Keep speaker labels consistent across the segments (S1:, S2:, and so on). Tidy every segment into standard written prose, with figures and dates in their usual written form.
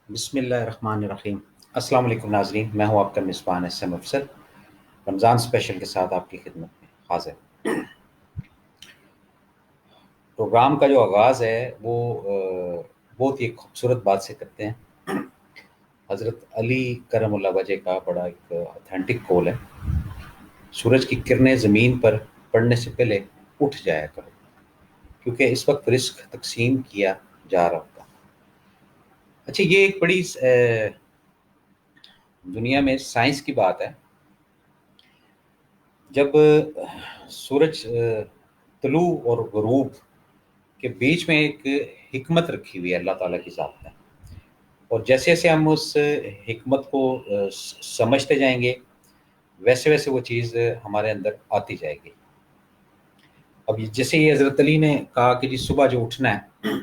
S1: بسم اللہ الرحمن الرحیم۔ السلام علیکم ناظرین، میں ہوں آپ کا میزبان اسم افسر، رمضان اسپیشل کے ساتھ آپ کی خدمت میں حاضر۔ پروگرام کا جو آغاز ہے وہ بہت ہی ایک خوبصورت بات سے کرتے ہیں۔ حضرت علی کرم اللہ وجہ کا بڑا ایک اتھینٹک قول ہے، سورج کی کرنیں زمین پر پڑنے سے پہلے اٹھ جایا کرو، کیونکہ اس وقت رزق تقسیم کیا جا رہا ہوتا۔ اچھا، یہ ایک بڑی دنیا میں سائنس کی بات ہے۔ جب سورج طلوع اور غروب کے بیچ میں ایک حکمت رکھی ہوئی ہے اللہ تعالیٰ کی ذات میں، اور جیسے جیسے ہم اس حکمت کو سمجھتے جائیں گے، ویسے ویسے وہ چیز ہمارے اندر آتی جائے گی۔ اب جیسے یہ حضرت علی نے کہا کہ جی صبح جو اٹھنا ہے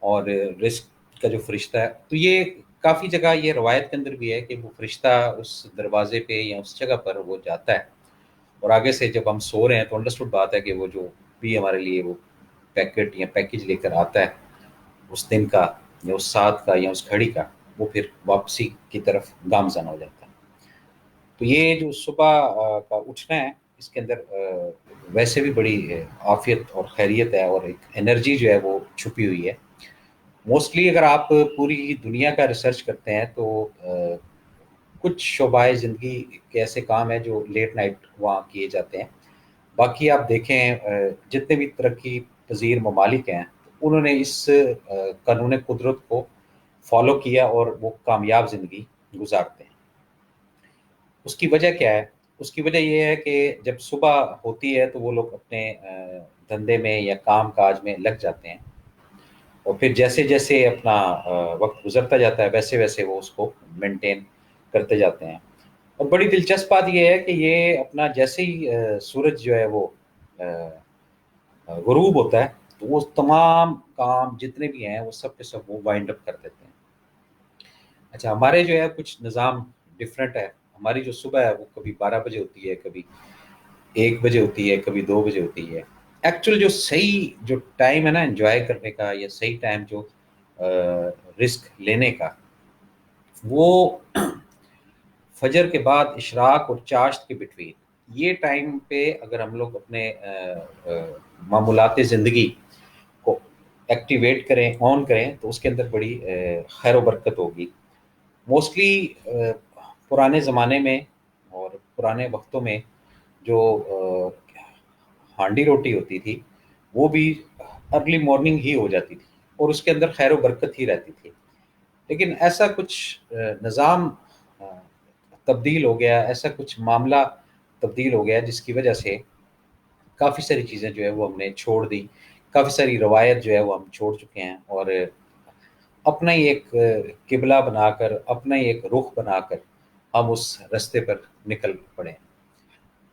S1: اور رزق کا جو فرشتہ ہے، تو یہ کافی جگہ یہ روایت کے اندر بھی ہے کہ وہ فرشتہ اس دروازے پہ یا اس جگہ پر وہ جاتا ہے، اور آگے سے جب ہم سو رہے ہیں تو انڈرسٹوڈ بات ہے کہ وہ جو بھی ہمارے لیے وہ پیکٹ یا پیکج لے کر آتا ہے اس دن کا یا اس ساتھ کا یا اس گھڑی کا، وہ پھر واپسی کی طرف گامزن ہو جاتا ہے۔ تو یہ جو صبح کا اٹھنا ہے، اس کے اندر ویسے بھی بڑی عافیت اور خیریت ہے، اور ایک انرجی جو ہے وہ چھپی ہوئی ہے۔ موسٹلی اگر آپ پوری دنیا کا ریسرچ کرتے ہیں تو کچھ شعبۂ زندگی کے ایسے کام ہیں جو لیٹ نائٹ وہاں کیے جاتے ہیں۔ باقی آپ دیکھیں جتنے بھی ترقی پذیر ممالک ہیں، انہوں نے اس قانون قدرت کو فالو کیا اور وہ کامیاب زندگی گزارتے ہیں۔ اس کی وجہ کیا ہے؟ اس کی وجہ یہ ہے کہ جب صبح ہوتی ہے تو وہ لوگ اپنے دھندے میں یا کام کاج میں لگ جاتے ہیں، اور پھر جیسے جیسے اپنا وقت گزرتا جاتا ہے ویسے ویسے وہ اس کو مینٹین کرتے جاتے ہیں۔ اور بڑی دلچسپ بات یہ ہے کہ یہ اپنا جیسے ہی سورج جو ہے وہ غروب ہوتا ہے تو وہ تمام کام جتنے بھی ہیں وہ سب کے سب وہ وائنڈ اپ کر دیتے ہیں۔ اچھا، ہمارے جو ہے کچھ نظام ڈفرینٹ ہے۔ ہماری جو صبح ہے وہ کبھی 12 بجے ہوتی ہے، کبھی 1 بجے ہوتی ہے، کبھی 2 بجے ہوتی ہے۔ ایکچوئل جو صحیح جو ٹائم ہے نا انجوائے کرنے کا، یا صحیح ٹائم جو رسک لینے کا، وہ فجر کے بعد اشراق اور چاشت کے بٹوین، یہ ٹائم پہ اگر ہم لوگ اپنے معمولات زندگی کو ایکٹیویٹ کریں، آن کریں، تو اس کے اندر بڑی خیر و برکت ہوگی۔ موسٹلی پرانے زمانے میں اور پرانے وقتوں میں جو ہانڈی روٹی ہوتی تھی وہ بھی ارلی مارننگ ہی ہو جاتی تھی، اور اس کے اندر خیر و برکت ہی رہتی تھی۔ لیکن ایسا کچھ نظام تبدیل ہو گیا، ایسا کچھ معاملہ تبدیل ہو گیا جس کی وجہ سے کافی ساری چیزیں جو ہے وہ ہم نے چھوڑ دی، کافی ساری روایت جو ہے وہ ہم چھوڑ چکے ہیں، اور اپنا ہی ایک قبلہ بنا کر، اپنا ہی ایک رخ بنا کر ہم اس رستے پر نکل پڑے۔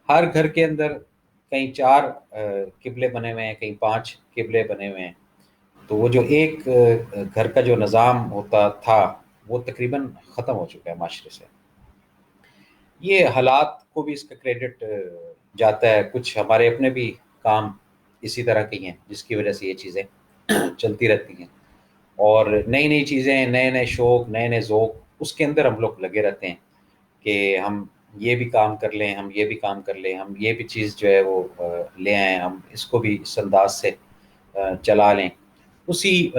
S1: ہر گھر کے اندر کہیں 4 قبلے بنے ہوئے ہیں، کہیں 5 قبلے بنے ہوئے ہیں، تو وہ جو ایک گھر کا جو نظام ہوتا تھا وہ تقریباً ختم ہو چکا ہے معاشرے سے۔ یہ حالات کو بھی اس کا کریڈٹ جاتا ہے، کچھ ہمارے اپنے بھی کام اسی طرح کے ہیں جس کی وجہ سے یہ چیزیں چلتی رہتی ہیں، اور نئی نئی چیزیں، نئے نئے شوق، نئے نئے ذوق، اس کے اندر ہم لوگ لگے رہتے ہیں کہ ہم یہ بھی کام کر لیں، ہم یہ بھی کام کر لیں، ہم یہ بھی چیز جو ہے وہ لے آئیں، ہم اس کو بھی اس انداز سے چلا لیں۔ اسی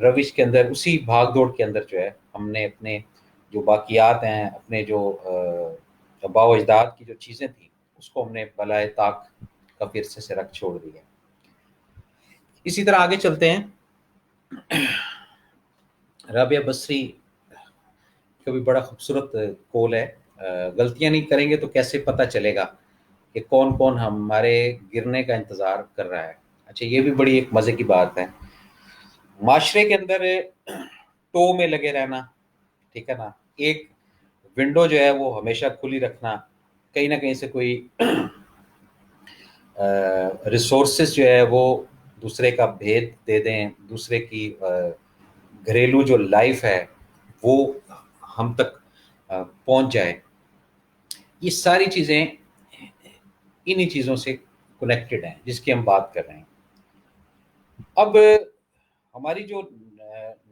S1: روش کے اندر، اسی بھاگ دوڑ کے اندر جو ہے ہم نے اپنے جو باقیات ہیں، اپنے جو آباء و اجداد کی جو چیزیں تھیں، اس کو ہم نے بالائے طاق کا ورثے سے رکھ چھوڑ دیا۔ اسی طرح آگے چلتے ہیں۔ رابعہ بصری کا بھی بڑا خوبصورت قول ہے، غلطیاں نہیں کریں گے تو کیسے پتہ چلے گا کہ کون کون ہمارے گرنے کا انتظار کر رہا ہے۔ اچھا، یہ بھی بڑی ایک مزے کی بات ہے۔ معاشرے کے اندر ٹو میں لگے رہنا، ٹھیک ہے نا، ایک ونڈو جو ہے وہ ہمیشہ کھلی رکھنا، کہیں نہ کہیں سے کوئی ریسورسز جو ہے وہ دوسرے کا بھید دے دیں، دوسرے کی گھریلو جو لائف ہے وہ ہم تک پہنچ جائے، یہ ساری چیزیں انہی چیزوں سے کنیکٹڈ ہیں جس کی ہم بات کر رہے ہیں۔ اب ہماری جو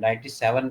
S1: 97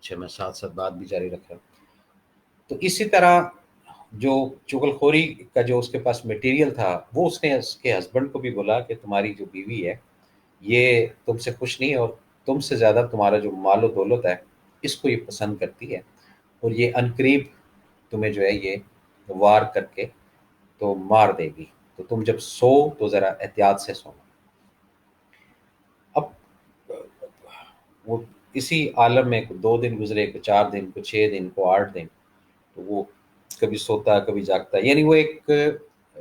S1: اچھا میں ساتھ ساتھ بات بھی جاری رکھ رہا ہوں. تو اسی طرح جو چغل خوری کا جو اس کے پاس مٹیریل تھا وہ اس نے اس کے ہسبینڈ کو بھی بولا کہ تمہاری جو بیوی ہے یہ تم سے خوش نہیں، اور تم سے زیادہ تمہارا جو مال و دولت ہے اس کو یہ پسند کرتی ہے، اور یہ عنقریب تمہیں جو ہے یہ وار کر کے تو مار دے گی، تو تم جب سو تو ذرا احتیاط سے سونا. اب وہ اسی عالم میں 2 دن گزرے، کو 4 دن، کو 6 دن، کو 8 دن، تو وہ کبھی سوتا کبھی جاگتا. یعنی وہ ایک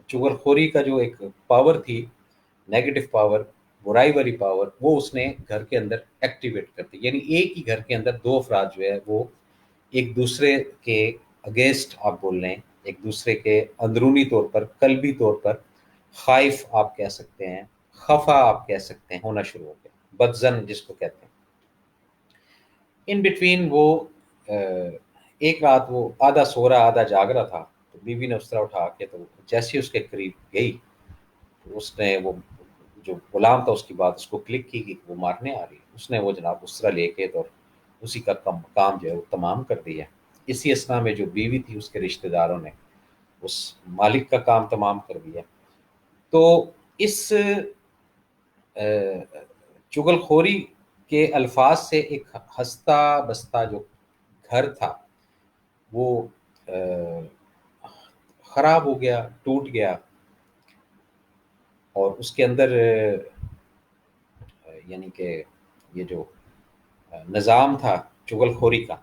S1: چغل خوری کا جو ایک پاور تھی، نیگیٹو پاور، برائی والی پاور، وہ اس نے گھر کے اندر ایکٹیویٹ کر دی. یعنی ایک ہی گھر کے اندر 2 افراد جو ہے وہ ایک دوسرے کے اگینسٹ آپ بول رہے ہیں، ایک دوسرے کے اندرونی طور پر، قلبی طور پر خائف آپ کہہ سکتے ہیں، خفا آپ کہہ سکتے ہیں، ہونا شروع ہو گیا. بدزن جس کو کہتے ہیں. ان بٹوین وہ ایک رات وہ آدھا سو رہا آدھا جاگ رہا تھا، تو بیوی نے اس طرح اٹھا کے تو جیسے اس کے قریب گئی تو اس نے وہ جو غلام تھا اس کی بات اس کو کلک کی کہ وہ مارنے آ رہی ہے. اس نے وہ جناب اس طرح لے کے تو اسی کا کام جو ہے وہ تمام کر دیا. اسی اسنا میں جو بیوی تھی اس کے رشتہ داروں نے اس مالک کا کام تمام کر دیا. تو اس چغل خوری کے الفاظ سے ایک ہستا بستا جو گھر تھا وہ خراب ہو گیا، ٹوٹ گیا. اور اس کے اندر یعنی کہ یہ جو نظام تھا چغل خوری کا،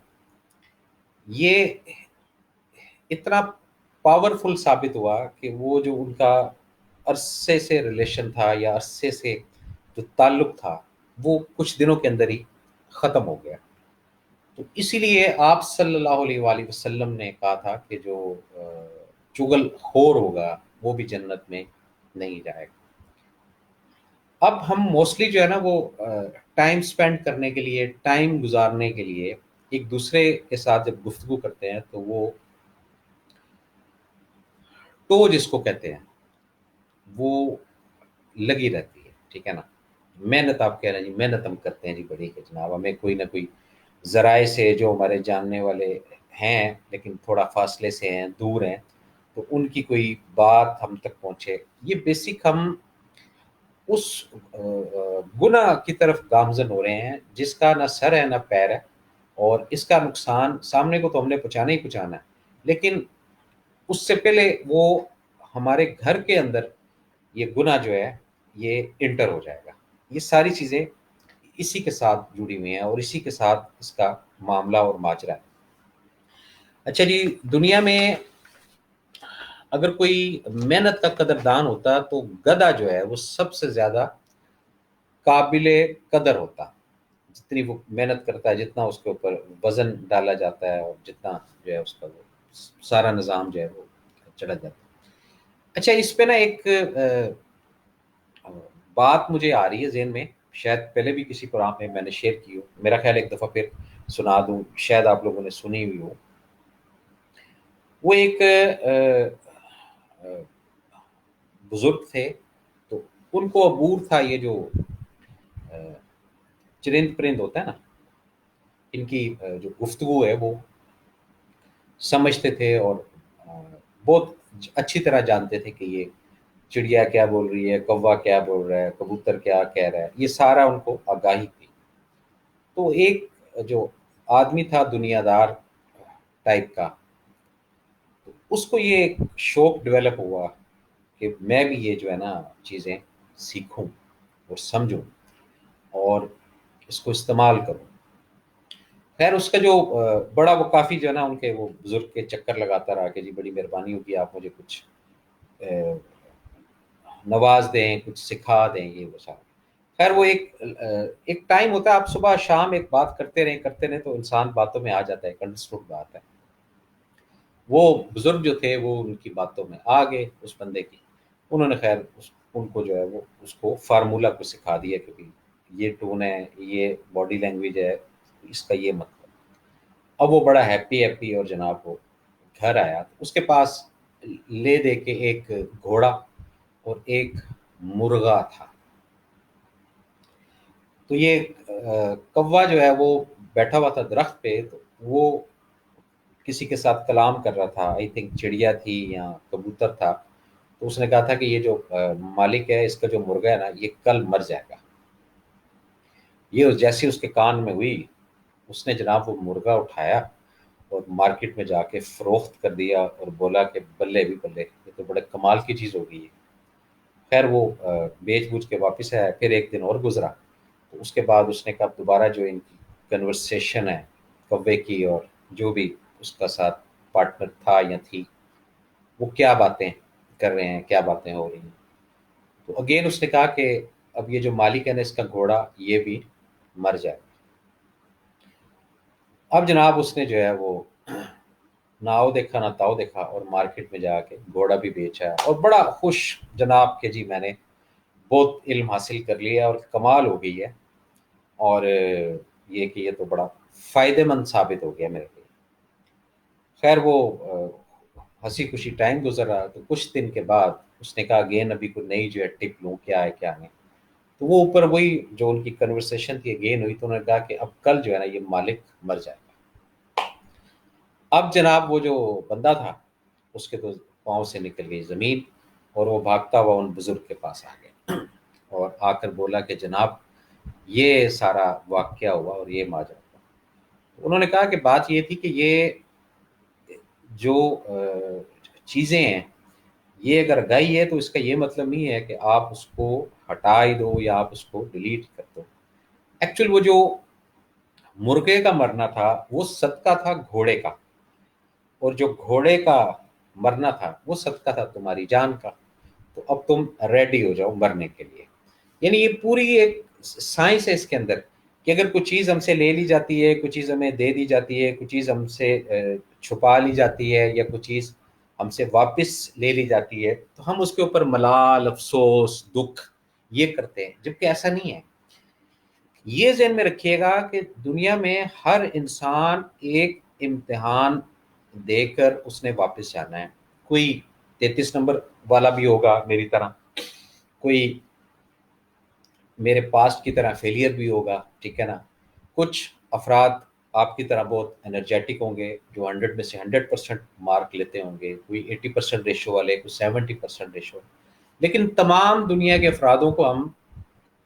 S1: یہ اتنا پاورفل ثابت ہوا کہ وہ جو ان کا عرصے سے ریلیشن تھا یا عرصے سے جو تعلق تھا وہ کچھ دنوں کے اندر ہی ختم ہو گیا. تو اسی لیے آپ صلی اللہ علیہ وآلہ وسلم نے کہا تھا کہ جو چغل خور ہوگا وہ بھی جنت میں نہیں جائے گا. اب ہم موسٹلی جو ہے نا وہ ٹائم سپینڈ کرنے کے لیے، ٹائم گزارنے کے لیے ایک دوسرے کے ساتھ جب گفتگو کرتے ہیں تو وہ تو جس کو کہتے ہیں وہ لگی رہتی ہے. ٹھیک ہے نا. محنت آپ کہہ رہے ہیں جی، محنت ہم کرتے ہیں جی بڑی کہ جناب ہمیں کوئی نہ کوئی ذرائع سے جو ہمارے جاننے والے ہیں لیکن تھوڑا فاصلے سے ہیں، دور ہیں، تو ان کی کوئی بات ہم تک پہنچے. یہ بیسک ہم اس گناہ کی طرف گامزن ہو رہے ہیں جس کا نہ سر ہے نہ پیر ہے، اور اس کا نقصان سامنے کو تو ہم نے پہنچانا ہی پہنچانا ہے، لیکن اس سے پہلے وہ ہمارے گھر کے اندر یہ گناہ جو ہے یہ انٹر ہو جائے گا. یہ ساری چیزیں اسی کے ساتھ جڑی ہوئی ہیں اور اسی کے ساتھ اس کا معاملہ اور ماجرا ہے. اچھا جی، دنیا میں اگر کوئی محنت کا قدردان ہوتا تو گدھا جو ہے وہ سب سے زیادہ قابل قدر ہوتا. جتنی وہ محنت کرتا ہے، جتنا اس کے اوپر وزن ڈالا جاتا ہے، اور جتنا جو ہے اس کا وہ سارا نظام جو ہے وہ چڑھا جاتا ہے. اچھا اس پہ نا ایک بات مجھے آ رہی ہے ذہن میں، شاید پہلے بھی کسی پروگرام میں میں نے شیئر کی ہو، میرا خیال ایک دفعہ پھر سنا دوں، شاید آپ لوگوں نے سنی ہوئی ہو. وہ ایک بزرگ تھے، تو ان کو عبور تھا یہ جو چرند پرند ہوتا ہے نا، ان کی جو گفتگو ہے وہ سمجھتے تھے، اور بہت اچھی طرح جانتے تھے کہ یہ چڑیا کیا بول رہی ہے، کوا کیا بول رہا ہے، کبوتر کیا کہہ رہا ہے، یہ سارا ان کو آگاہی تھی. تو ایک جو آدمی تھا دنیا دار ٹائپ کا، تو اس کو یہ ایک شوق ڈیولپ ہوا کہ میں بھی یہ جو ہے نا چیزیں سیکھوں اور سمجھوں اور اس کو استعمال کروں. خیر اس کا جو بڑا وہ کافی جو ہے نا ان کے وہ بزرگ کے چکر لگاتا رہا کہ جی بڑی مہربانی ہوگی آپ مجھے کچھ نواز دیں، کچھ سکھا دیں، یہ وہ سارا. خیر وہ ایک ٹائم ہوتا ہے، آپ صبح شام ایک بات کرتے رہیں تو انسان باتوں میں آ جاتا ہے، ایک انڈرسٹوڈ بات ہے. وہ بزرگ جو تھے وہ ان کی باتوں میں آ گئے اس بندے کی. انہوں نے خیر ان کو جو ہے وہ اس کو فارمولہ کو سکھا دیا کہ یہ ٹون ہے، یہ باڈی لینگویج ہے، اس کا یہ مطلب. اب وہ بڑا ہیپی اور جناب وہ گھر آیا تو اس کے پاس لے دے کے ایک گھوڑا اور ایک مرغا تھا. تو یہ کوا جو ہے وہ بیٹھا ہوا تھا درخت پہ، تو وہ کسی کے ساتھ کلام کر رہا تھا، آئی تھنک چڑیا تھی یا کبوتر تھا، تو اس نے کہا تھا کہ یہ جو مالک ہے اس کا جو مرغا ہے نا یہ کل مر جائے گا۔ یہ جیسے اس کے کان میں ہوئی، اس نے جناب وہ مرغا اٹھایا اور مارکیٹ میں جا کے فروخت کر دیا اور بولا کہ بلے بھی بلے، یہ تو بڑے کمال کی چیز ہو گئی ہے۔ خیر وہ بیچ بوجھ کے واپس آیا، پھر ایک دن اور گزرا، تو اس کے بعد اس نے کہا دوبارہ جو ان کی کنورسیشن ہے کوے کی اور جو بھی اس کا ساتھ پارٹنر تھا یا تھی، وہ کیا باتیں کر رہے ہیں، کیا باتیں ہو رہی ہیں، تو اگین اس نے کہا کہ اب یہ جو مالک ہے نا اس کا گھوڑا یہ بھی مر جائے۔ اب جناب اس نے جو ہے وہ نہ آؤ دیکھا نہ تاؤ دیکھا، اور مارکیٹ میں جا کے گھوڑا بھی بیچا اور بڑا خوش جناب کہ جی میں نے بہت علم حاصل کر لیا اور کمال ہو گئی ہے، اور یہ کہ یہ تو بڑا فائدہ مند ثابت ہو گیا میرے لیے۔ خیر وہ ہنسی خوشی ٹائم گزر رہا، تو کچھ دن کے بعد اس نے کہا اگین ابھی کوئی نئی جو ہے ٹپ لوں، کیا ہے کیا نہیں، تو وہ اوپر وہی جو ان کی کنورسیشن تھی اگین ہوئی، تو انہوں نے کہا کہ اب کل جو ہے نا یہ مالک مر جائے گا۔ اب جناب وہ جو بندہ تھا اس کے تو پاؤں سے نکل گئی زمین، اور وہ بھاگتا ہوا ان بزرگ کے پاس آ گیا اور آ کر بولا کہ جناب یہ سارا واقعہ ہوا اور یہ ماجرا ہوا۔ انہوں نے کہا کہ بات یہ تھی کہ یہ جو چیزیں ہیں یہ اگر گئی ہے تو اس کا یہ مطلب نہیں ہے کہ آپ اس کو ہٹا ہی دو یا آپ اس کو ڈیلیٹ کر دو۔ ایکچوئل وہ جو مرغے کا مرنا تھا وہ صدقہ تھا گھوڑے کا، اور جو گھوڑے کا مرنا تھا وہ صدقہ تھا تمہاری جان کا، تو اب تم ریڈی ہو جاؤ مرنے کے لیے۔ یعنی یہ پوری ایک سائنس ہے اس کے اندر کہ اگر کوئی چیز ہم سے لے لی جاتی ہے، کوئی چیز ہمیں دے دی جاتی ہے، کوئی چیز ہم سے چھپا لی جاتی ہے، یا کوئی چیز ہم سے واپس لے لی جاتی ہے، تو ہم اس کے اوپر ملال، افسوس، دکھ یہ کرتے ہیں، جبکہ ایسا نہیں ہے۔ یہ ذہن میں رکھیے گا کہ دنیا میں ہر انسان ایک امتحان دے کر اس نے واپس جانا ہے۔ کوئی 33 نمبر والا بھی ہوگا میری طرح، کوئی میرے پاسٹ کی طرح فیلئر بھی ہوگا، ٹھیک ہے نا۔ کچھ افراد آپ کی طرح بہت انرجیٹک ہوں گے جو 100 میں سے 100% مارک لیتے ہوں گے، کوئی 80% ریشو والے، کوئی 70% ریشو، لیکن تمام دنیا کے افرادوں کو ہم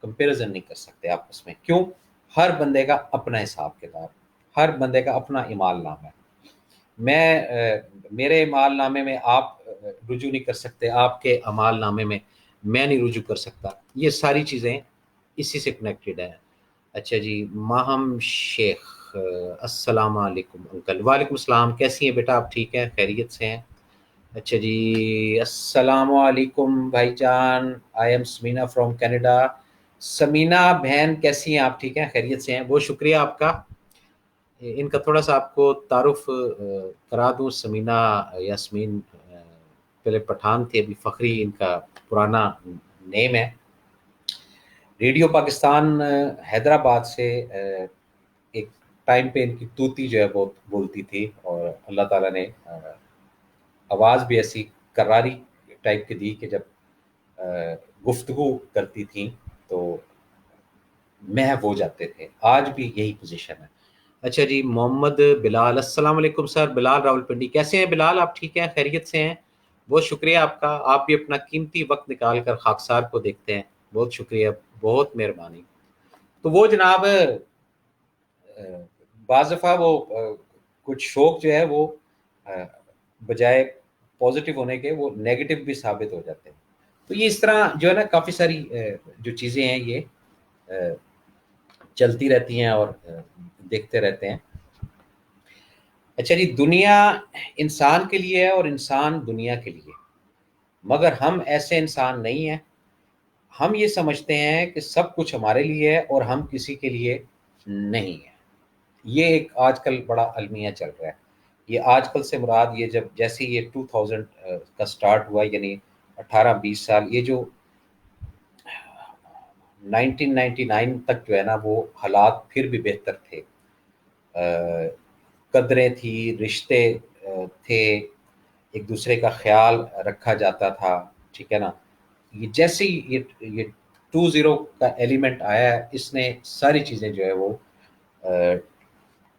S1: کمپیریزن نہیں کر سکتے آپس میں۔ کیوں؟ ہر بندے کا اپنا حساب کتاب، ہر بندے کا اپنا اعمال نامہ ہے۔ میرے اعمال نامے میں آپ رجوع نہیں کر سکتے، آپ کے اعمال نامے میں میں نہیں رجوع کر سکتا، یہ ساری چیزیں اسی سے کنیکٹڈ ہیں۔ اچھا جی، ماہم شیخ، السلام علیکم انکل۔ وعلیکم السلام، کیسی ہیں بیٹا آپ؟ ٹھیک ہیں، خیریت سے ہیں؟ اچھا جی، السلام علیکم بھائی جان، I am Samina from Canada. Samina بہن کیسی ہیں آپ؟ ٹھیک ہیں، خیریت سے ہیں؟ بہت شکریہ آپ کا۔ ان کا تھوڑا سا آپ کو تعارف کرا دوں، سمینا یاسمین پہلے پٹھان تھے، ابھی فخری ان کا پرانا نیم ہے۔ ریڈیو پاکستان حیدرآباد سے ایک ٹائم پہ ان کی طوطی جو ہے بہت بولتی تھی، اور اللہ تعالیٰ نے آواز بھی ایسی کراری ٹائپ کی دی کہ جب گفتگو کرتی تھیں تو محو ہو جاتے تھے۔ آج بھی یہی پوزیشن ہے۔ اچھا جی، محمد بلال، السلام علیکم سر، بلال راول پنڈی، کیسے ہیں بلال آپ؟ ٹھیک ہیں، خیریت سے ہیں؟ بہت شکریہ آپ کا، آپ بھی اپنا قیمتی وقت نکال کر خاکسار کو دیکھتے ہیں، بہت شکریہ، بہت مہربانی۔ تو وہ جناب بعض دفعہ وہ کچھ شوق جو ہے وہ بجائے پازیٹیو ہونے کے وہ نیگیٹو بھی ثابت ہو جاتے ہیں۔ تو یہ اس طرح جو ہے نا کافی ساری جو چیزیں ہیں یہ چلتی رہتی ہیں اور دیکھتے رہتے ہیں۔ اچھا جی، دنیا انسان کے لیے ہے اور انسان دنیا کے لیے، مگر ہم ایسے انسان نہیں ہیں۔ ہم یہ سمجھتے ہیں کہ سب کچھ ہمارے لیے ہے اور ہم کسی کے لیے نہیں ہیں۔ یہ ایک آج کل بڑا المیہ چل رہا ہے۔ یہ آج کل سے مراد یہ جب جیسے یہ 2000 کا سٹارٹ ہوا، یعنی 18-20 سال، یہ جو 1999 تک جو ہے نا وہ حالات پھر بھی بہتر تھے، قدریں تھی، رشتے تھے، ایک دوسرے کا خیال رکھا جاتا تھا، ٹھیک ہے نا۔ یہ جیسے یہ 20 کا ایلیمنٹ آیا ہے، اس نے ساری چیزیں جو ہے وہ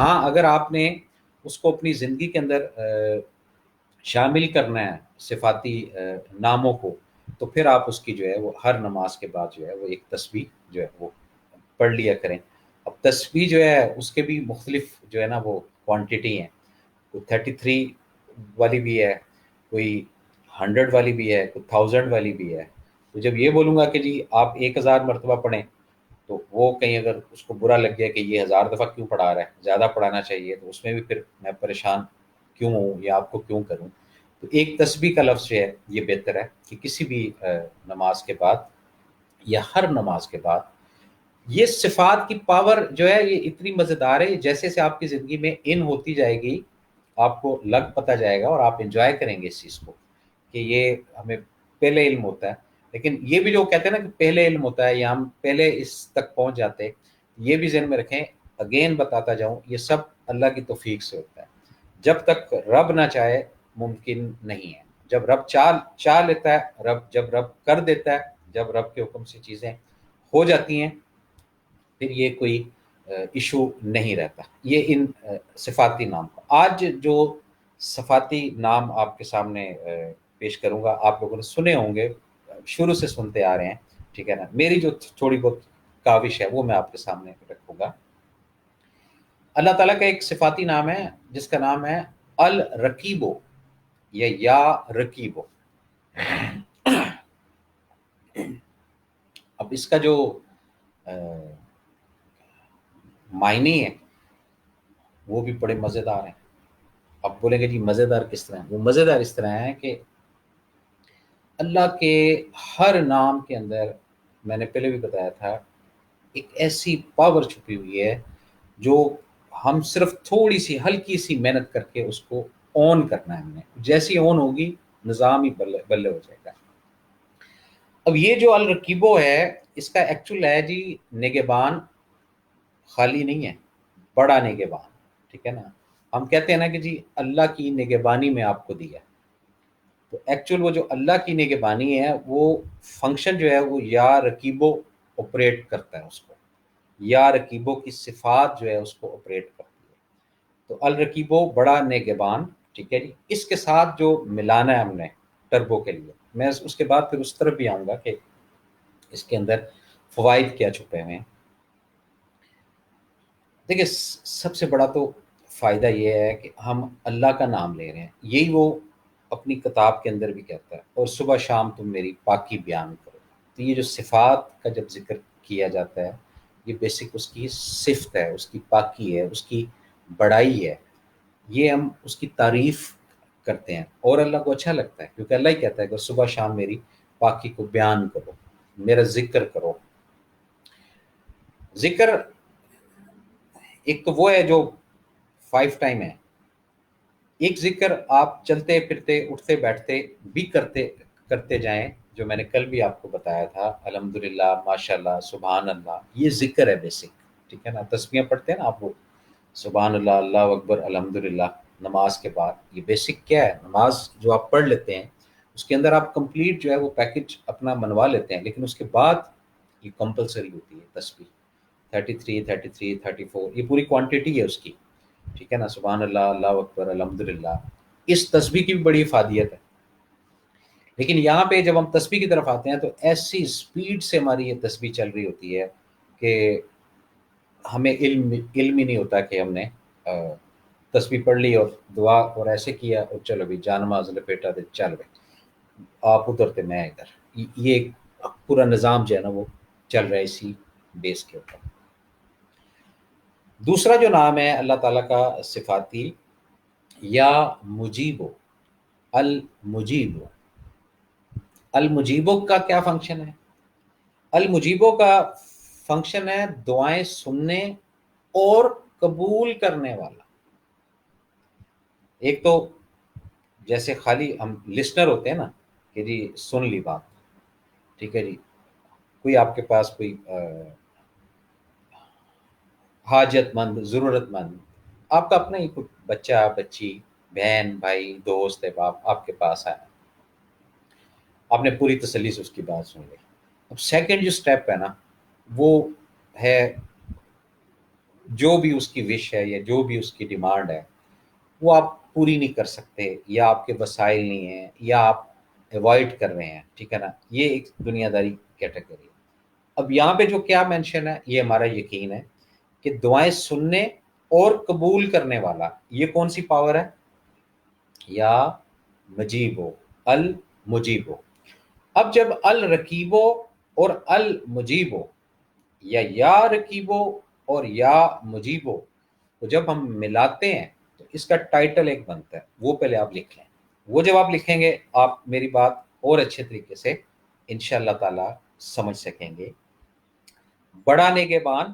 S1: ہاں اگر آپ نے اس کو اپنی زندگی کے اندر شامل کرنا ہے صفاتی ناموں کو، تو پھر آپ اس کی جو ہے وہ ہر نماز کے بعد جو ہے وہ ایک تسبیح جو ہے وہ پڑھ لیا کریں۔ اب تسبیح جو ہے اس کے بھی مختلف جو ہے نا وہ کوانٹٹی ہیں، کوئی 33 والی بھی ہے، کوئی 100 والی بھی ہے، کوئی 1000 والی بھی ہے۔ تو جب یہ بولوں گا کہ جی آپ 1000 مرتبہ پڑھیں، تو وہ کہیں اگر اس کو برا لگ گیا کہ یہ 1000 دفعہ کیوں پڑھا رہا ہے، زیادہ پڑھانا چاہیے، تو اس میں بھی پھر میں پریشان کیوں ہوں یا آپ کو کیوں کروں۔ تو ایک تسبیح کا لفظ جو ہے یہ بہتر ہے کہ کسی بھی نماز کے بعد یا ہر نماز کے بعد۔ یہ صفات کی پاور جو ہے یہ اتنی مزیدار ہے، جیسے جیسے آپ کی زندگی میں ان ہوتی جائے گی آپ کو لگ پتہ جائے گا اور آپ انجوائے کریں گے اس چیز کو کہ یہ ہمیں پہلے علم ہوتا ہے۔ لیکن یہ بھی جو کہتے ہیں نا کہ پہلے علم ہوتا ہے یا ہم پہلے اس تک پہنچ جاتے، یہ بھی ذہن میں رکھیں، اگین بتاتا جاؤں، یہ سب اللہ کی توفیق سے ہوتا ہے۔ جب تک رب نہ چاہے ممکن نہیں ہے۔ جب رب چاہ لیتا ہے، جب رب کر دیتا ہے، جب رب کے حکم سے چیزیں ہو جاتی ہیں، پھر یہ کوئی ایشو نہیں رہتا۔ یہ ان صفاتی نام کا آج جو صفاتی نام آپ کے سامنے پیش کروں گا، آپ لوگوں نے سنے ہوں گے، شروع سے سنتے آ رہے ہیں، ٹھیک ہے نا۔ میری جو تھوڑی بہت کاوش ہے وہ میں آپ کے سامنے رکھوں گا۔ اللہ تعالیٰ کا ایک صفاتی نام ہے جس کا نام ہے الرقیبو یا رقیبو۔ اب اس کا جو معنی ہے وہ بھی بڑے مزیدار ہیں۔ اب بولیں گے جی مزیدار کس طرح ہیں؟ وہ مزیدار اس طرح ہیں کہ اللہ کے ہر نام کے اندر، میں نے پہلے بھی بتایا تھا، ایک ایسی پاور چھپی ہوئی ہے جو ہم صرف تھوڑی سی ہلکی سی محنت کر کے اس کو آن کرنا ہے۔ ہم نے جیسی آن ہوگی نظام ہی بلے ہو جائے گا۔ اب یہ جو الرقیبو ہے اس کا ایکچول ہے جی نگہبان، خالی نہیں ہے، بڑا نگہبان، ٹھیک ہے نا۔ ہم کہتے ہیں نا کہ جی اللہ کی نگہبانی میں آپ کو دیا، تو ایکچول وہ جو اللہ کی نگہبانی ہے وہ فنکشن جو ہے وہ یا رقیبو آپریٹ کرتا ہے، اس کو یا رقیبو کی صفات جو ہے اس کو آپریٹ کرتی ہے۔ تو الرقیبو بڑا نگہبان، ٹھیک ہے جی۔ اس کے ساتھ جو ملانا ہے ہم نے ٹربو کے لیے، میں اس کے بعد پھر اس طرف بھی آؤں گا کہ اس کے اندر فوائد کیا چھپے ہوئے ہیں۔ دیکھیں سب سے بڑا تو فائدہ یہ ہے کہ ہم اللہ کا نام لے رہے ہیں، یہی وہ اپنی کتاب کے اندر بھی کہتا ہے، اور صبح شام تم میری پاکی بیان کرو۔ تو یہ جو صفات کا جب ذکر کیا جاتا ہے، یہ بیسک اس کی صفت ہے، اس کی پاکی ہے، اس کی بڑائی ہے، یہ ہم اس کی تعریف کرتے ہیں اور اللہ کو اچھا لگتا ہے، کیونکہ اللہ ہی کہتا ہے کہ صبح شام میری پاکی کو بیان کرو، میرا ذکر کرو۔ ذکر ایک تو وہ ہے جو 5 ٹائم ہے، ایک ذکر آپ چلتے پھرتے اٹھتے بیٹھتے بھی کرتے جائیں، جو میں نے کل بھی آپ کو بتایا تھا، الحمدللہ، ماشاءاللہ، سبحان اللہ، یہ ذکر ہے بیسک، ٹھیک ہے نا۔ تسبیحیں پڑھتے ہیں نا آپ، وہ سبحان اللہ، اللہ اکبر، الحمدللہ نماز کے بعد، یہ بیسک کیا ہے؟ نماز جو آپ پڑھ لیتے ہیں اس کے اندر آپ کمپلیٹ جو ہے وہ پیکج اپنا منوا لیتے ہیں، لیکن اس کے بعد یہ کمپلسری ہوتی ہے تسبیح 33 33 34، یہ پوری کوانٹٹی ہے اس کی، ٹھیک ہے نا۔ سبحان اللہ، اللہ اکبر، الحمدللہ، اس تسبیح کی بھی بڑی افادیت ہے۔ لیکن یہاں پہ جب ہم تسبیح کی طرف آتے ہیں تو ایسی سپیڈ سے ہماری یہ تسبیح چل رہی ہوتی ہے کہ ہمیں علم ہی نہیں ہوتا کہ ہم نے تسبیح پڑھ لی اور دعا اور ایسے کیا اور چلو بھی جانماز لپیٹا دے چل بھائی، آپ ادھر تھے میں ادھر، یہ ایک پورا نظام جو ہے نا وہ چل رہا ہے اسی بیس کے اوپر۔ دوسرا جو نام ہے اللہ تعالیٰ کا صفاتی، یا مجیبو، المجیبو۔ المجیبو کا کیا فنکشن ہے؟ المجیبو کا فنکشن ہے دعائیں سننے اور قبول کرنے والا۔ ایک تو جیسے خالی ہم لسنر ہوتے ہیں نا کہ جی سن لی بات، ٹھیک ہے جی، کوئی آپ کے پاس کوئی حاجت مند، ضرورت مند، آپ کا اپنا ہی کوئی بچہ، بچی، بہن، بھائی، دوست، باپ آپ کے پاس آیا، آپ نے پوری تسلی سے اس کی بات سن لی۔ اب سیکنڈ جو سٹیپ ہے نا وہ ہے جو بھی اس کی وش ہے یا جو بھی اس کی ڈیمانڈ ہے وہ آپ پوری نہیں کر سکتے، یا آپ کے وسائل نہیں ہیں، یا آپ اوائڈ کر رہے ہیں، ٹھیک ہے نا، یہ ایک دنیا داری کیٹیگری ہے۔ اب یہاں پہ جو کیا مینشن ہے، یہ ہمارا یقین ہے کہ دعائیں سننے اور قبول کرنے والا، یہ کون سی پاور ہے؟ یا مجیبو، المجیبو۔ اب جب الرقیبو اور المجیبو، یا رقیبو اور یا مجیبو کو جب ہم ملاتے ہیں تو اس کا ٹائٹل ایک بنتا ہے، وہ پہلے آپ لکھ لیں۔ وہ جب آپ لکھیں گے آپ میری بات اور اچھے طریقے سے انشاءاللہ تعالی سمجھ سکیں گے۔ بڑا نگہبان،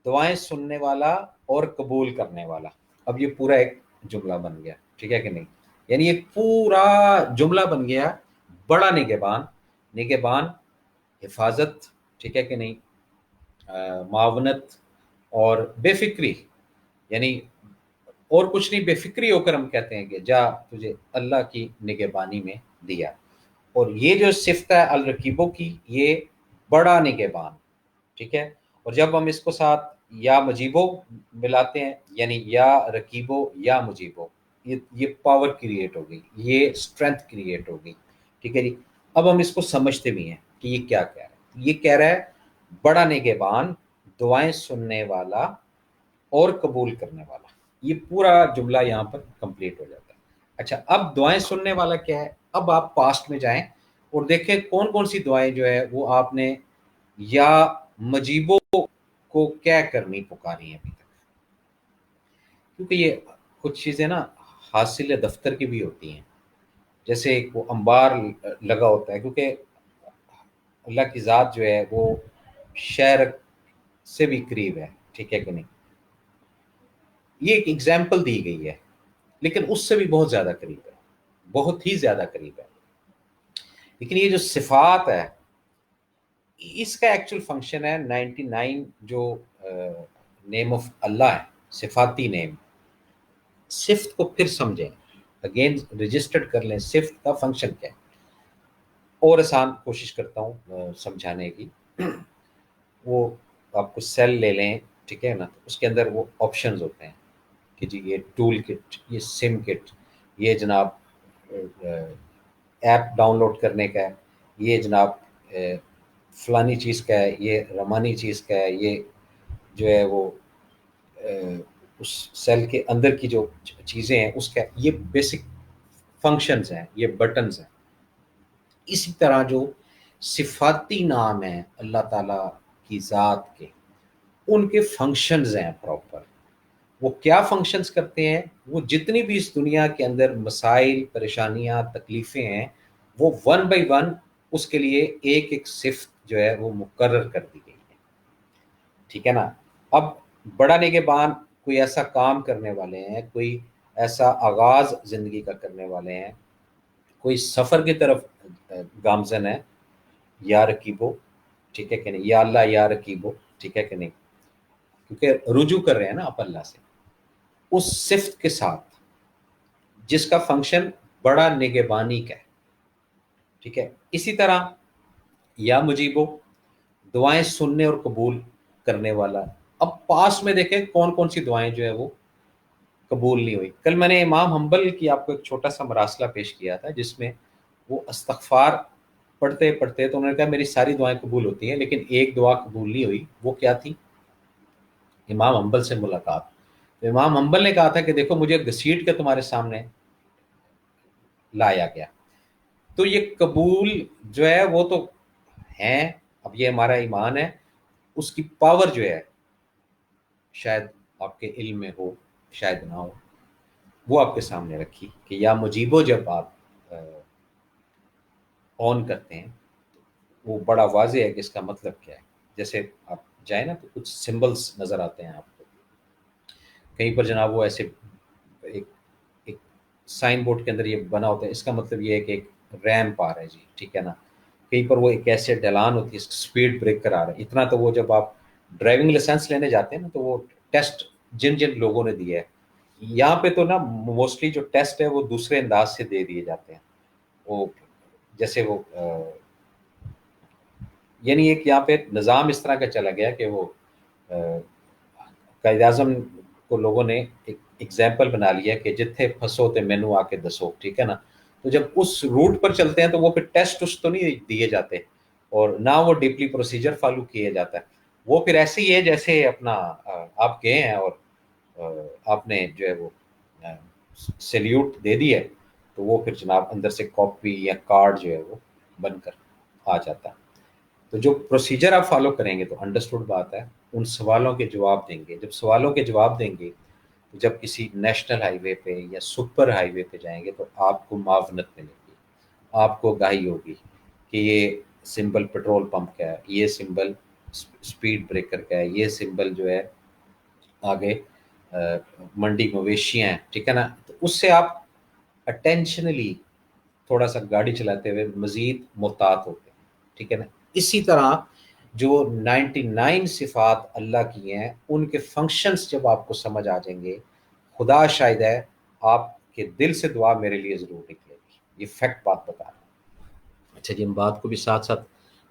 S1: دعائیں سننے والا اور قبول کرنے والا، اب یہ پورا ایک جملہ بن گیا، ٹھیک ہے کہ نہیں؟ یعنی ایک پورا جملہ بن گیا۔ بڑا نگہبان، نگہبان حفاظت، ٹھیک ہے کہ نہیں، معاونت اور بے فکری، یعنی اور کچھ نہیں، بے فکری ہو کر ہم کہتے ہیں کہ جا تجھے اللہ کی نگہبانی میں دیا۔ اور یہ جو صفت ہے الرقیبوں کی، یہ بڑا نگہبان، ٹھیک ہے۔ اور جب ہم اس کو ساتھ یا مجیبو ملاتے ہیں، یعنی یا رقیبو یا مجیبو، یہ پاور کریٹ ہو گئی، یہ اسٹرینتھ کریٹ ہو گئی، ٹھیک ہے جی۔ اب ہم اس کو سمجھتے بھی ہیں کہ یہ کیا کہہ رہا ہے۔ یہ کہہ رہا ہے بڑا نگہبان، دعائیں سننے والا اور قبول کرنے والا، یہ پورا جملہ یہاں پر کمپلیٹ ہو جاتا ہے۔ اچھا، اب دعائیں سننے والا کیا ہے؟ اب آپ پاسٹ میں جائیں اور دیکھیں کون کون سی دعائیں جو ہے وہ آپ نے یا مجیبوں کو کیا کرنی پکاری ہیں ابھی تک، کیونکہ یہ کچھ چیزیں نا حاصل دفتر کی بھی ہوتی ہیں، جیسے ایک وہ انبار لگا ہوتا ہے، کیونکہ اللہ کی ذات جو ہے وہ شہر سے بھی قریب ہے، ٹھیک ہے کہ نہیں؟ یہ ایک ایگزامپل دی گئی ہے، لیکن اس سے بھی بہت زیادہ قریب ہے، بہت ہی زیادہ قریب ہے۔ لیکن یہ جو صفات ہے، اس کا ایکچوئل فنکشن ہے 99 جو نیم آف اللہ ہے، صفاتی نیم، صفت کو پھر سمجھیں، اگین رجسٹرڈ کر لیں صفت کا فنکشن کیا ہے۔ اور آسان کوشش کرتا ہوں سمجھانے کی۔ وہ آپ کو سیل لے لیں، ٹھیک ہے نا، اس کے اندر وہ آپشنز ہوتے ہیں کہ جی یہ ٹول کٹ، یہ سم کٹ، یہ جناب ایپ ڈاؤن لوڈ کرنے کا ہے، یہ جناب فلانی چیز کا ہے، یہ رمانی چیز کا ہے، یہ جو ہے وہ اس سیل کے اندر کی جو چیزیں ہیں اس کا، یہ بیسک فنکشنز ہیں، یہ بٹنز ہیں۔ اسی طرح جو صفاتی نام ہیں اللہ تعالیٰ کی ذات کے، ان کے فنکشنز ہیں پراپر۔ وہ کیا فنکشنز کرتے ہیں؟ وہ جتنی بھی اس دنیا کے اندر مسائل، پریشانیاں، تکلیفیں ہیں، وہ ون بائی ون اس کے لیے ایک ایک صفت جو ہے وہ مقرر کر دی گئی ہے، ٹھیک ہے نا۔ اب بڑا نگہبان کوئی ایسا کام کرنے والے ہیں، کوئی ایسا آغاز زندگی کا کرنے والے ہیں، کوئی سفر کی طرف گامزن ہے، یا رقیبو، ٹھیک ہے کہ نہیں، یا اللہ یا رقیبو، ٹھیک ہے کہ نہیں، کیونکہ رجوع کر رہے ہیں نا آپ اللہ سے، اس صفت کے ساتھ جس کا فنکشن بڑا نگہبانی کا ہے، ٹھیک ہے۔ اسی طرح یا مجیبو، دعائیں سننے اور قبول کرنے والا۔ اب پاس میں دیکھیں کون کون سی دعائیں جو ہے وہ قبول نہیں ہوئی۔ کل میں نے امام حنبل کی آپ کو ایک چھوٹا سا مراسلہ پیش کیا تھا، جس میں وہ استغفار پڑھتے پڑھتے تو انہوں نے کہا میری ساری دعائیں قبول ہوتی ہیں لیکن ایک دعا قبول نہیں ہوئی، وہ کیا تھی؟ امام حنبل سے ملاقات۔ تو امام حنبل نے کہا تھا کہ دیکھو مجھے گھسیٹ کے تمہارے سامنے لایا گیا، تو یہ قبول جو ہے وہ تو ہیں، اب یہ ہمارا ایمان ہے، اس کی پاور جو ہے شاید آپ کے علم میں ہو، شاید نہ ہو، وہ آپ کے سامنے رکھی کہ یا مجیبو جب آپ آن کرتے ہیں وہ بڑا واضح ہے کہ اس کا مطلب کیا ہے۔ جیسے آپ جائیں نا تو کچھ سمبلز نظر آتے ہیں آپ کو، کہیں پر جناب وہ ایسے ایک ایک سائن بورڈ کے اندر یہ بنا ہوتا ہے، اس کا مطلب یہ ہے کہ ایک ریمپ آ رہا ہے جی، ٹھیک ہے نا۔ کہیں پر وہ ایک ایسے ڈھلان ہوتی ہے، اسپیڈ بریکر آ رہا ہے، اتنا تو وہ جب آپ ڈرائیونگ لائسنس لینے جاتے ہیں نا تو وہ ٹیسٹ جن جن لوگوں نے دیا ہے، یہاں پہ تو نا موسٹلی جو ٹیسٹ ہے وہ دوسرے انداز سے دے دیے جاتے ہیں، وہ جیسے وہ یعنی ایک یہاں پہ نظام اس طرح کا چلا گیا کہ وہ قائد اعظم کو لوگوں نے ایک ایگزامپل بنا لیا کہ جتھے پھنسو تے مینو آ کے دسو، ٹھیک ہے نا. تو جب اس روٹ پر چلتے ہیں تو وہ پھر ٹیسٹ اس تو نہیں دیے جاتے، اور نہ وہ ڈیپلی پروسیجر فالو کیا جاتا ہے. وہ پھر ایسے ہی ہے جیسے اپنا آپ گئے ہیں اور آپ نے جو ہے وہ سیلیوٹ دے دی ہے، تو وہ پھر جناب اندر سے کاپی یا کارڈ جو ہے وہ بن کر آ جاتا ہے. تو جو پروسیجر آپ فالو کریں گے تو انڈرسٹوڈ بات ہے، ان سوالوں کے جواب دیں گے. جب سوالوں کے جواب دیں گے، جب کسی نیشنل ہائی وے پہ یا سپر ہائی وے پہ جائیں گے تو آپ کو معاونت ملے گی، آپ کو گاہی ہوگی کہ یہ سمبل پیٹرول پمپ کا ہے، یہ سمبل اسپیڈ بریکر کا ہے، یہ سمبل جو ہے آگے منڈی مویشیاں ہیں، ٹھیک ہے نا. تو اس سے آپ اٹینشنلی تھوڑا سا گاڑی چلاتے ہوئے مزید محتاط ہوتے ہیں، ٹھیک ہے نا. اسی طرح جو 99 صفات اللہ کی ہیں، ان کے فنکشنز جب آپ کو سمجھ آ جائیں گے، خدا شاہد ہے آپ کے دل سے دعا میرے لیے ضرور نکلے گی. یہ فیکٹ بات بتا رہا ہوں. اچھا جی، ہم بات کو بھی ساتھ ساتھ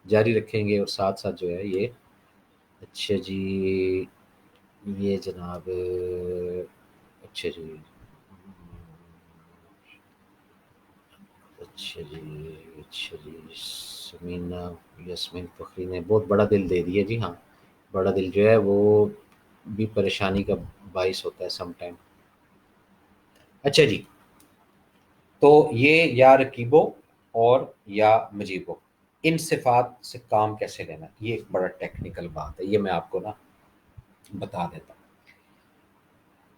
S1: جاری رکھیں گے، اور ساتھ ساتھ جو ہے یہ اچھا جی یہ جناب اچھا جی اچھا جی اچھا جی سمینہ یاسمین فخری نے بہت بڑا دل دے دیا جی. ہاں، بڑا دل جو ہے وہ بھی پریشانی کا باعث ہوتا ہے سم ٹائم. اچھا جی، تو یہ یا رکیبو اور یا مجیبو، ان صفات سے کام کیسے لینا، یہ ایک بڑا ٹیکنیکل بات ہے، یہ میں آپ کو نا بتا دیتا ہوں.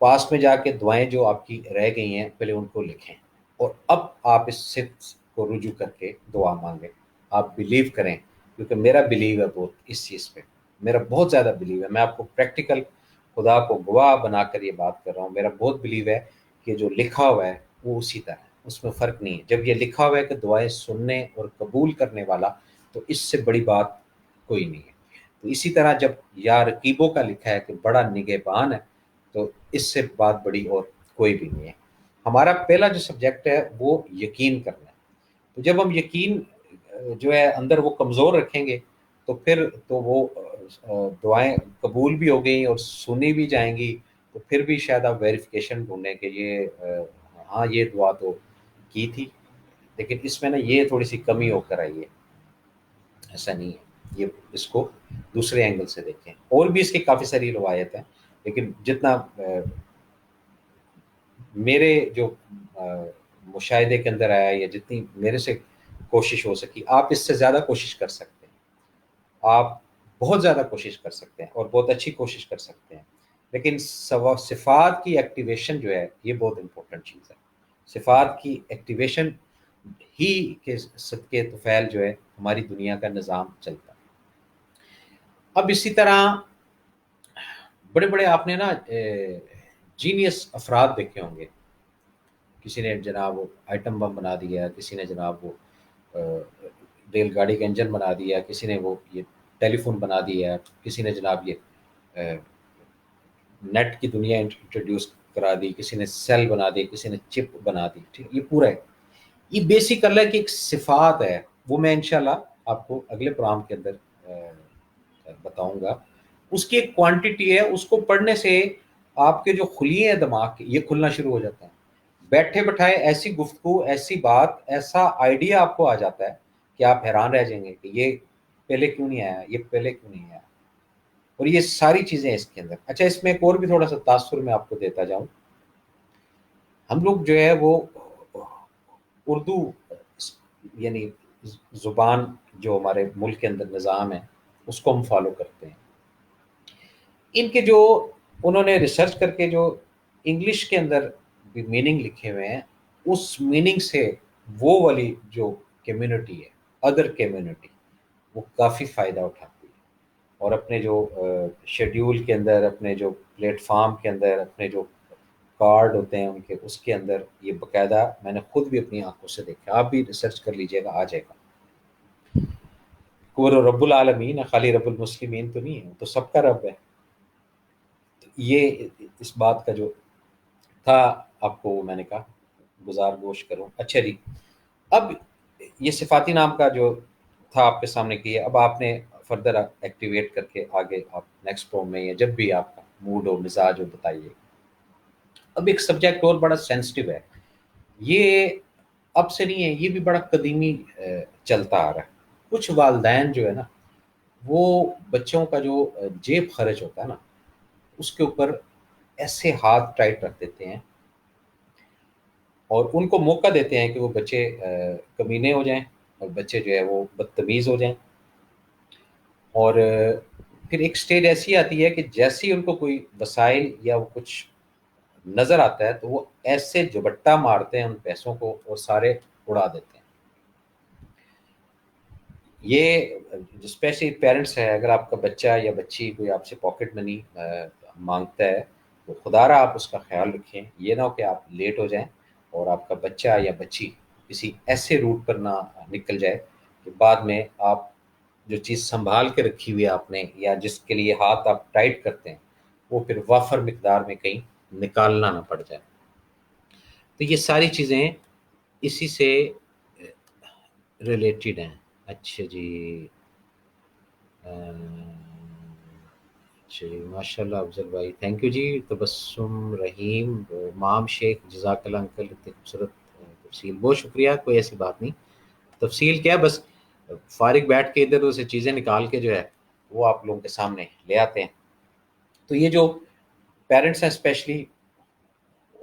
S1: پاس میں جا کے دعائیں جو آپ کی رہ گئی ہیں پہلے ان کو لکھیں، اور اب آپ اس صفت کو رجوع کر کے دعا مانگیں. آپ بلیو کریں، کیونکہ میرا بلیو ہے بہت اس چیز پہ، میرا بہت زیادہ بلیو ہے. میں آپ کو پریکٹیکل خدا کو گواہ بنا کر یہ بات کر رہا ہوں. میرا بہت بلیو ہے کہ جو لکھا ہوا ہے وہ اسی طرح ہے، اس میں فرق نہیں ہے. جب یہ لکھا ہوا ہے کہ دعائیں سننے اور قبول کرنے والا، تو اس سے بڑی بات کوئی نہیں ہے. تو اسی طرح جب یا رقیبوں کا لکھا ہے کہ بڑا نگہبان ہے، تو اس سے بات بڑی اور کوئی بھی نہیں ہے. ہمارا پہلا جو سبجیکٹ ہے وہ یقین کرنا ہے. تو جب ہم یقین جو ہے اندر وہ کمزور رکھیں گے، تو پھر تو وہ دعائیں قبول بھی ہو گئیں اور سنی بھی جائیں گی. تو پھر بھی شاید آپ ویریفیکیشن ڈھونڈیں کہ یہ ہاں یہ دعا تو کی تھی، لیکن اس میں نا یہ تھوڑی سی کمی ہو کر آئی ہے. ایسا نہیں ہے، یہ اس کو دوسرے اینگل سے دیکھیں. اور بھی اس کی کافی ساری روایت ہیں، لیکن جتنا میرے جو مشاہدے کے اندر آیا یا جتنی میرے سے کوشش ہو سکی، آپ اس سے زیادہ کوشش کر سکتے ہیں، آپ بہت زیادہ کوشش کر سکتے ہیں اور بہت اچھی کوشش کر سکتے ہیں. لیکن صفات کی ایکٹیویشن جو ہے یہ بہت امپورٹنٹ چیز ہے. صفات کی ایکٹیویشن ہی کے صدقے طفیل جو ہے ہماری دنیا کا نظام چلتا ہے. اب اسی طرح بڑے بڑے آپ نے نا جینیس افراد دیکھے ہوں گے. کسی نے جناب وہ آئٹم بم بنا دیا، کسی نے جناب وہ ریل گاڑی کا انجن بنا دیا، کسی نے وہ یہ ٹیلی فون بنا دیا، کسی نے جناب یہ نیٹ کی دنیا انٹروڈیوس کرا دی، کسی نے سیل بنا دی، کسی نے چپ بنا دی. ٹھیک، یہ پورا ہے. یہ بیسک اللہ کی ایک صفات ہے، وہ میں انشاءاللہ آپ کو اگلے پروگرام کے اندر بتاؤں گا. اس کی ایک کوانٹٹی ہے، اس کو پڑھنے سے آپ کے جو خلیے ہیں دماغ کے یہ کھلنا شروع ہو جاتا ہے. بیٹھے بٹھائے ایسی گفتگو، ایسی بات، ایسا آئیڈیا آپ کو آ جاتا ہے کہ آپ حیران رہ جائیں گے کہ یہ پہلے کیوں نہیں آیا، یہ پہلے کیوں نہیں آیا. اور یہ ساری چیزیں اس کے اندر. اچھا، اس میں ایک اور بھی تھوڑا سا تاثر میں آپ کو دیتا جاؤں. ہم لوگ جو ہے وہ اردو یعنی زبان جو ہمارے ملک کے اندر نظام ہے اس کو ہم فالو کرتے ہیں. ان کے جو انہوں نے ریسرچ کر کے جو انگلش کے اندر بھی میننگ لکھے ہوئے ہیں، اس میننگ سے وہ والی جو کمیونٹی ہے، ادر کمیونٹی، وہ کافی فائدہ اٹھاتی ہے. اور اپنے جو شیڈیول کے اندر، اپنے جو پلیٹ فارم کے اندر، اپنے جو کارڈ ہوتے ہیں ان کے، اس کے اندر یہ باقاعدہ میں نے خود بھی اپنی آنکھوں سے دیکھا. آپ بھی ریسرچ کر لیجئے گا، آ جائے گا. وہ رب العالمین ہے، خالی رب المسلمین تو نہیں ہے، تو سب کا رب ہے. یہ اس بات کا جو تھا آپ کو میں نے کہا گزار گوش کروں. اچھا جی، اب یہ صفاتی نام کا جو تھا آپ کے سامنے کی ہے، اب آپ نے فردر ایکٹیویٹ کر کے آگے آپ نیکسٹ پروم میں یا جب بھی آپ کا موڈ ہو مزاج ہو بتائیے. اب ایک سبجیکٹ اور بڑا سینسٹیو ہے، یہ اب سے نہیں ہے، یہ بھی بڑا قدیمی چلتا آ رہا ہے. کچھ والدین جو ہے نا وہ بچوں کا جو جیب خرچ ہوتا ہے نا اس کے اوپر ایسے ہاتھ ٹائٹ رکھ دیتے ہیں اور ان کو موقع دیتے ہیں کہ وہ بچے کمینے ہو جائیں اور بچے جو ہے وہ بدتمیز ہو جائیں. اور پھر ایک سٹیج ایسی آتی ہے کہ جیسے ہی ان کو کوئی وسائل یا وہ کچھ نظر آتا ہے تو وہ ایسے جبٹا مارتے ہیں ان پیسوں کو اور سارے اڑا دیتے ہیں. یہ اسپیشلی پیرنٹس ہے، اگر آپ کا بچہ یا بچی کوئی آپ سے پاکٹ منی مانگتا ہے تو خدا را آپ اس کا خیال رکھیں. یہ نہ ہو کہ آپ لیٹ ہو جائیں اور آپ کا بچہ یا بچی کسی ایسے روٹ پر نہ نکل جائے کہ بعد میں آپ جو چیز سنبھال کے رکھی ہوئی ہے آپ نے یا جس کے لیے ہاتھ آپ ٹائٹ کرتے ہیں وہ پھر وافر مقدار میں کہیں نکالنا نہ پڑ جائے. تو یہ ساری چیزیں اسی سے ریلیٹڈ ہیں. اچھا جی، جی ماشاء اللہ افضل بھائی، تھینک یو جی. تبسم رحیم مام شیخ جزاک اللہ انکل، اتنی خوبصورت تفصیل، بہت شکریہ. کوئی ایسی بات نہیں، تفصیل کیا، بس فارغ بیٹھ کے ادھر ادھر سے چیزیں نکال کے جو ہے وہ آپ لوگوں کے سامنے لے آتے ہیں. تو یہ جو پیرنٹس ہیں اسپیشلی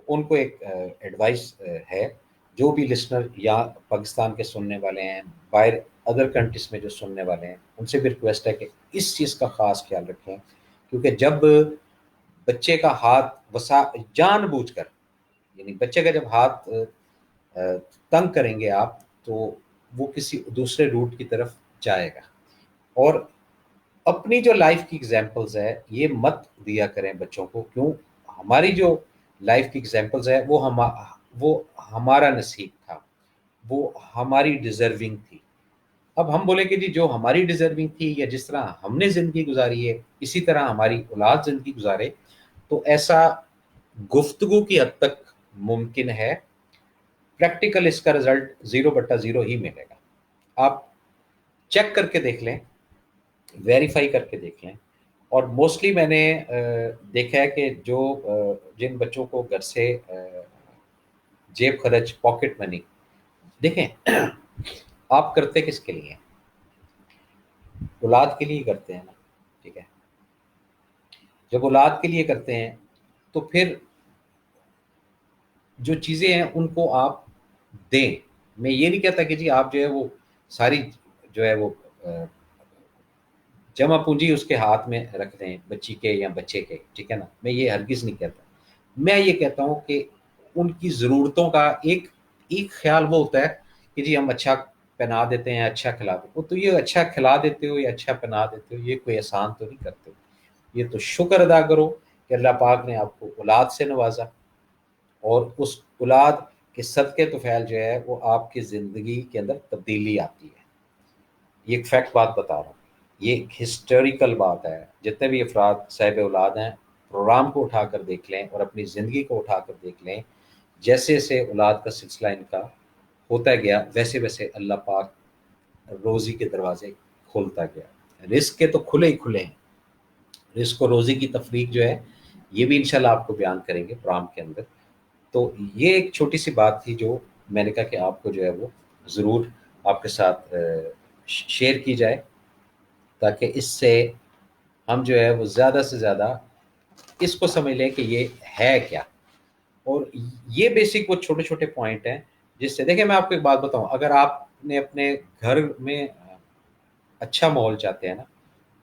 S1: ان کو ایک ایڈوائس ہے، جو بھی لسنر یا پاکستان کے سننے والے ہیں، باہر ادر کنٹریز میں جو سننے والے ہیں، ان سے بھی ریکویسٹ ہے کہ اس چیز کا خاص خیال رکھیں. کیونکہ جب بچے کا ہاتھ جان بوجھ کر، یعنی بچے کا جب ہاتھ تنگ کریں گے آپ تو وہ کسی دوسرے روٹ کی طرف جائے گا. اور اپنی جو لائف کی ایگزامپلز ہے یہ مت دیا کریں بچوں کو. کیوں؟ ہماری جو لائف کی ایگزامپلز ہے وہ ہمارا نصیب تھا، وہ ہماری ڈیزرونگ تھی. اب ہم بولیں کہ جی جو ہماری ڈیزرونگ تھی یا جس طرح ہم نے زندگی گزاری ہے اسی طرح ہماری اولاد زندگی گزارے، تو ایسا گفتگو کی حد تک ممکن ہے. پریکٹیکل اس کا رزلٹ 0/0 ہی ملے گا. آپ چیک کر کے دیکھ لیں، ویریفائی کر کے دیکھ لیں. اور موسٹلی میں نے دیکھا ہے کہ جو جن بچوں کو گھر سے جیب خرچ پاکٹ منی، دیکھیں آپ کرتے کس کے لیے؟ اولاد کے لیے کرتے ہیں نا، ٹھیک ہے. جب اولاد کے لیے کرتے ہیں تو پھر جو چیزیں ہیں ان کو آپ دیں. میں یہ نہیں کہتا کہ جی آپ جو ہے وہ ساری جو ہے وہ جمع پونجی اس کے ہاتھ میں رکھ دیں بچی کے یا بچے کے، ٹھیک ہے نا. میں یہ ہرگز نہیں کہتا. میں یہ کہتا ہوں کہ ان کی ضرورتوں کا ایک خیال وہ ہوتا ہے کہ جی ہم اچھا پہنا دیتے ہیں، اچھا کھلا دیتے ہو. تو یہ اچھا کھلا دیتے ہو یا اچھا پہنا دیتے ہو یہ کوئی احسان تو نہیں کرتے ہو. یہ تو شکر ادا کرو کہ اللہ پاک نے آپ کو اولاد سے نوازا اور اس اولاد کے صدقے طفیل جو ہے وہ آپ کی زندگی کے اندر تبدیلی آتی ہے. یہ ایک فیکٹ بات بتا رہا ہوں، یہ ایک ہسٹوریکل بات ہے. جتنے بھی افراد صاحب اولاد ہیں پروگرام کو اٹھا کر دیکھ لیں اور اپنی زندگی کو اٹھا کر دیکھ لیں. جیسے جیسے اولاد کا سلسلہ ان کا ہوتا گیا ویسے ویسے اللہ پاک روزی کے دروازے کھولتا گیا. رزق کے تو کھلے ہی کھلے ہیں. رزق و روزی کی تفریق جو ہے یہ بھی انشاءاللہ آپ کو بیان کریں گے پروگرام کے اندر. تو یہ ایک چھوٹی سی بات تھی جو میں نے کہا کہ آپ کو جو ہے وہ ضرور آپ کے ساتھ شیئر کی جائے تاکہ اس سے ہم جو ہے وہ زیادہ سے زیادہ اس کو سمجھ لیں کہ یہ ہے کیا. اور یہ بیسک وہ چھوٹے چھوٹے پوائنٹ ہیں جس سے دیکھیں. میں آپ کو ایک بات بتاؤں، اگر آپ نے اپنے گھر میں اچھا ماحول چاہتے ہیں نا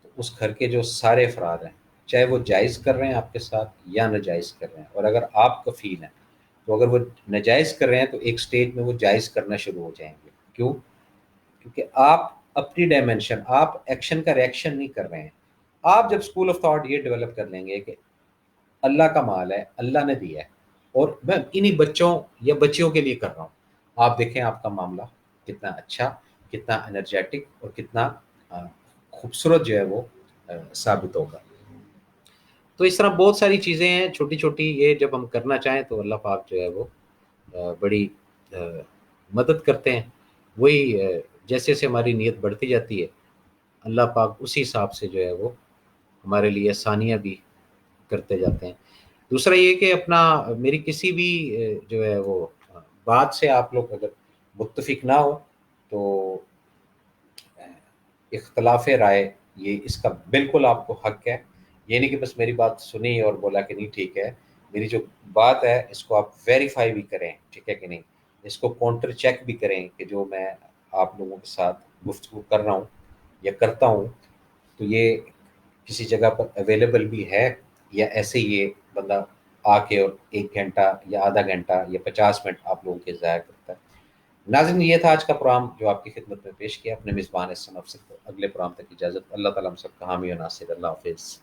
S1: تو اس گھر کے جو سارے افراد ہیں چاہے وہ جائز کر رہے ہیں آپ کے ساتھ یا ناجائز کر رہے ہیں، اور اگر آپ کفیل ہیں تو اگر وہ ناجائز کر رہے ہیں تو ایک سٹیج میں وہ جائز کرنا شروع ہو جائیں گے. کیوں؟ کیونکہ آپ اپنی ڈائمینشن، آپ ایکشن کا ریئیکشن نہیں کر رہے ہیں. آپ جب اسکول آف تھاٹ یہ ڈیولپ کر لیں گے کہ اللہ کا مال ہے، اللہ نے دیا ہے اور میں انہی بچوں یا بچیوں کے لیے کر رہا ہوں، آپ دیکھیں آپ کا معاملہ کتنا اچھا، کتنا انرجیٹک اور کتنا خوبصورت جو ہے وہ ثابت ہوگا. تو اس طرح بہت ساری چیزیں ہیں چھوٹی چھوٹی، یہ جب ہم کرنا چاہیں تو اللہ پاک جو ہے وہ بڑی مدد کرتے ہیں. وہی جیسے جیسے ہماری نیت بڑھتی جاتی ہے اللہ پاک اسی حساب سے جو ہے وہ ہمارے لیے آسانیاں بھی کرتے جاتے ہیں. دوسرا یہ کہ اپنا میری کسی بھی جو ہے وہ بات سے آپ لوگ اگر متفق نہ ہو تو اختلاف رائے یہ اس کا بالکل آپ کو حق ہے. یہ نہیں کہ بس میری بات سنی اور بولا کہ نہیں ٹھیک ہے. میری جو بات ہے اس کو آپ ویریفائی بھی کریں ٹھیک ہے کہ نہیں, اس کو کاؤنٹر چیک بھی کریں کہ جو میں آپ لوگوں کے ساتھ گفتگو کر رہا ہوں یا کرتا ہوں تو یہ کسی جگہ پر اویلیبل بھی ہے یا ایسے یہ بندہ آ کے اور 1 گھنٹہ یا آدھا گھنٹہ یا 50 منٹ آپ لوگوں کے ضائع کرتا ہے. ناظرین یہ تھا آج کا پروگرام جو آپ کی خدمت میں پیش کیا. اپنے میزبان اسم افسر کو اگلے پروگرام تک اجازت. اللہ تعالیٰ ہم سب کا حامی و ناصر. اللہ حافظ.